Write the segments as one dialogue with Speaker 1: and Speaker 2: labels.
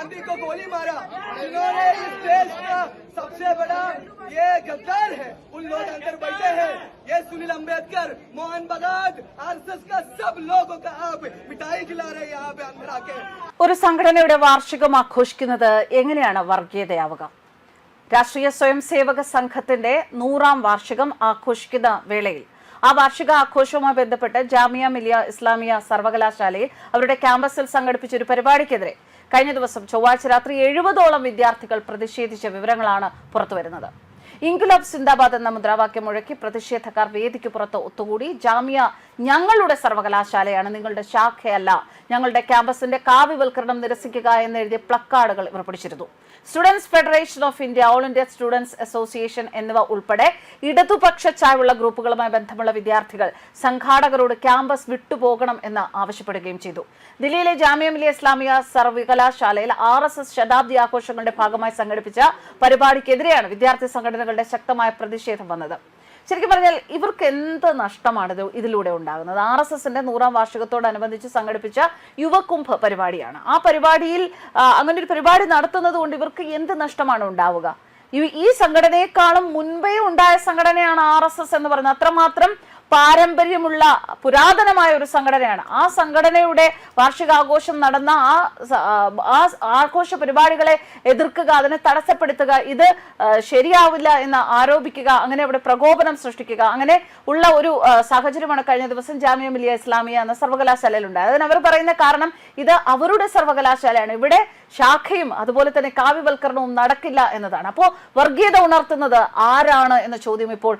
Speaker 1: गांधी को गोली मारा, जिन्होंने इस देश का सबसे बड़ा ये गद्दार है, उन लोग अंदर बैठे हैं। ये सुनील अम्बेडकर, मोहन बगान, आरएसएस का सब लोगों का आप मिठाई खिला रहे हैं यहाँ पे अंदर आके।
Speaker 2: ഒരു സംഘടനയുടെ വാർഷികം ആഘോഷിക്കുന്നത് എങ്ങനെയാണ് വർഗീയതയാവുക? രാഷ്ട്രീയ സ്വയം സേവക സംഘത്തിന്റെ 100ാം വാർഷികം ആഘോഷിക്കുന്ന വേളയിൽ ആ വാർഷിക ആഘോഷവുമായി ബന്ധപ്പെട്ട് ജാമിയ മിലിയ ഇസ്ലാമിയ സർവകലാശാലയിൽ അവരുടെ ക്യാമ്പസിൽ സംഘടിപ്പിച്ച ഒരു പരിപാടിക്കെതിരെ കഴിഞ്ഞ ദിവസം ചൊവ്വാഴ്ച രാത്രി 70ഓളം വിദ്യാർത്ഥികൾ പ്രതിഷേധിച്ച വിവരങ്ങളാണ് പുറത്തുവരുന്നത്. ഇൻകുലാബ് സിന്ദാബാദ് എന്ന മുദ്രാവാക്യം മുഴക്കി പ്രതിഷേധക്കാർ വേദിക്ക് പുറത്ത് ഒത്തുകൂടി. ജാമിയ ഞങ്ങളുടെ സർവകലാശാലയാണ്, നിങ്ങളുടെ ശാഖയല്ല, ഞങ്ങളുടെ ക്യാമ്പസിന്റെ കാവ്യവൽക്കരണം നിരസിക്കുക എന്നെഴുതിയ പ്ലക്കാർഡുകൾ ഇവർ പിടിച്ചിരുന്നു. Students federation of India, all India students association എന്നിവ ഉൾപ്പെടെ ഇടതുപക്ഷ ചായ്വുള്ള ഗ്രൂപ്പുകളുമായി ബന്ധമുള്ള വിദ്യാർത്ഥികൾ സംഘാടകരോട് ക്യാമ്പസ് വിട്ടുപോകണം എന്ന് ആവശ്യപ്പെടുകയും ചെയ്തു. ദില്ലിയിലെ ജാമിയ മിലിയ ഇസ്ലാമിയ സർവകലാശാലയിൽ RSS ശതാബ്ദി ആഘോഷങ്ങളുടെ ഭാഗമായി സംഘടിപ്പിച്ച പരിപാടിക്കെതിരെയാണ് വിദ്യാർത്ഥി സംഘടനകളുടെ ശക്തമായ പ്രതിഷേധം വന്നത്. ശരിക്കും പറഞ്ഞാൽ ഇവർക്ക് എന്ത് നഷ്ടമാണ് ഇതിലൂടെ ഉണ്ടാകുന്നത്? RSSന്റെ 100ാം വാർഷികത്തോടനുബന്ധിച്ച് സംഘടിപ്പിച്ച യുവകുംഭ് പരിപാടിയാണ്. ആ പരിപാടിയിൽ അങ്ങനെ ഒരു പരിപാടി നടത്തുന്നത് കൊണ്ട് ഇവർക്ക് എന്ത് നഷ്ടമാണ് ഉണ്ടാവുക? ഈ സംഘടനയെക്കാളും മുൻപേ ഉണ്ടായ സംഘടനയാണ് RSS എന്ന് പറയുന്നത്. അത്രമാത്രം പാരമ്പര്യമുള്ള പുരാതനമായ ഒരു സംഘടനയാണ്. ആ സംഘടനയുടെ വാർഷികാഘോഷം നടന്ന ആ ആഘോഷ പരിപാടികളെ എതിർക്കുക, അതിനെ തടസ്സപ്പെടുത്തുക, ഇത് ശരിയാവില്ല എന്ന് ആരോപിക്കുക, അങ്ങനെ അവിടെ പ്രകോപനം സൃഷ്ടിക്കുക, അങ്ങനെ ഉള്ള ഒരു സാഹചര്യമാണ് കഴിഞ്ഞ ദിവസം ജാമിയ മിലിയ ഇസ്ലാമിയ എന്ന സർവകലാശാലയിൽ ഉണ്ടായത്. അതിന് അവർ പറയുന്ന കാരണം ഇത് അവരുടെ സർവകലാശാലയാണ്, ഇവിടെ ശാഖയും അതുപോലെ തന്നെ കാവ്യവൽക്കരണവും നടക്കില്ല എന്നതാണ്. അപ്പോൾ വർഗീയത ഉണർത്തുന്നത് ആരാണ് എന്ന ചോദ്യം ഇപ്പോൾ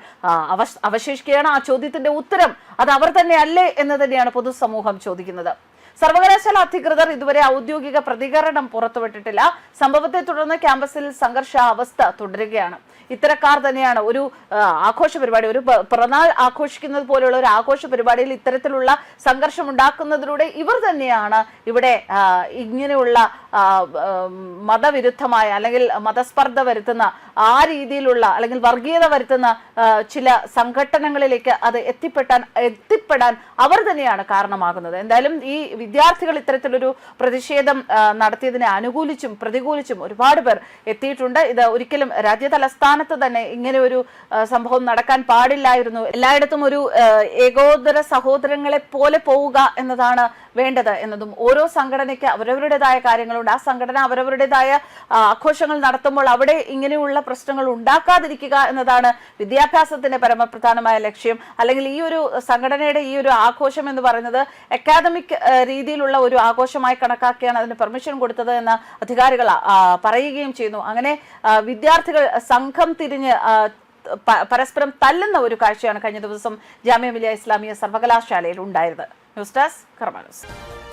Speaker 2: അവശേഷിക്കുകയാണ്. ആ ചോദ്യത്തിന്റെ ഉത്തരം അത് അവർ തന്നെ അല്ലേ എന്ന് തന്നെയാണ് പൊതുസമൂഹം ചോദിക്കുന്നത്. സർവകലാശാല അധികൃതർ ഇതുവരെ ഔദ്യോഗിക പ്രതികരണം പുറത്തുവിട്ടിട്ടില്ല. സംഭവത്തെ തുടർന്ന് ക്യാമ്പസിൽ സംഘർഷാവസ്ഥ തുടരുകയാണ്. ഇത്തരക്കാർ തന്നെയാണ് ഒരു ആഘോഷ പരിപാടി, ഒരു പിറന്നാൾ ആഘോഷിക്കുന്നത് പോലെയുള്ള ഒരു ആഘോഷ പരിപാടിയിൽ ഇത്തരത്തിലുള്ള സംഘർഷം ഉണ്ടാക്കുന്നതിലൂടെ ഇവർ തന്നെയാണ് ഇവിടെ ഇങ്ങനെയുള്ള മതവിരുദ്ധമായ അല്ലെങ്കിൽ മതസ്പർദ്ധ വരുത്തുന്ന ആ രീതിയിലുള്ള അല്ലെങ്കിൽ വർഗീയത വരുത്തുന്ന ചില സംഘടനകളിലേക്ക് അത് എത്തിപ്പെടാൻ അവർ തന്നെയാണ് കാരണമാകുന്നത്. എന്തായാലും ഈ വിദ്യാർത്ഥികൾ ഇത്തരത്തിലൊരു പ്രതിഷേധം നടത്തിയതിനെ അനുകൂലിച്ചും പ്രതികൂലിച്ചും ഒരുപാട് പേർ എത്തിയിട്ടുണ്ട്. ഇത് ഒരിക്കലും രാജ്യതലസ്ഥാനത്ത് തന്നെ ഇങ്ങനെ ഒരു സംഭവം നടക്കാൻ പാടില്ലായിരുന്നു. എല്ലായിടത്തും ഒരു ഏകോദര സഹോദരങ്ങളെ പോലെ പോവുക എന്നതാണ് വേണ്ടത് എന്നതും, ഓരോ സംഘടനയ്ക്ക് അവരവരുടേതായ കാര്യങ്ങളുണ്ട്. ആ സംഘടന അവരവരുടേതായ ആഘോഷങ്ങൾ നടത്തുമ്പോൾ അവിടെ ഇങ്ങനെയുള്ള പ്രശ്നങ്ങൾ ഉണ്ടാക്കാതിരിക്കുക എന്നതാണ് വിദ്യാഭ്യാസത്തിന്റെ പരമപ്രധാനമായ ലക്ഷ്യം. അല്ലെങ്കിൽ ഈ ഒരു സംഘടനയുടെ ഈ ഒരു ആഘോഷം എന്ന് പറയുന്നത് അക്കാദമിക് രീതിയിലുള്ള ഒരു ആഘോഷമായി കണക്കാക്കിയാണ് അതിന് പെർമിഷൻ കൊടുത്തത് എന്ന് അധികാരികൾ പറയുകയും ചെയ്യുന്നു. അങ്ങനെ വിദ്യാർത്ഥികൾ സംഘം തിരിഞ്ഞ് പരസ്പരം തല്ലുന്ന ഒരു കാഴ്ചയാണ് കഴിഞ്ഞ ദിവസം ജാമിയ മിലിയ ഇസ്ലാമിയ സർവകലാശാലയിൽ ഉണ്ടായത്. ന്യൂസ് ഡെസ്ക് കർമ്മ ന്യൂസ്.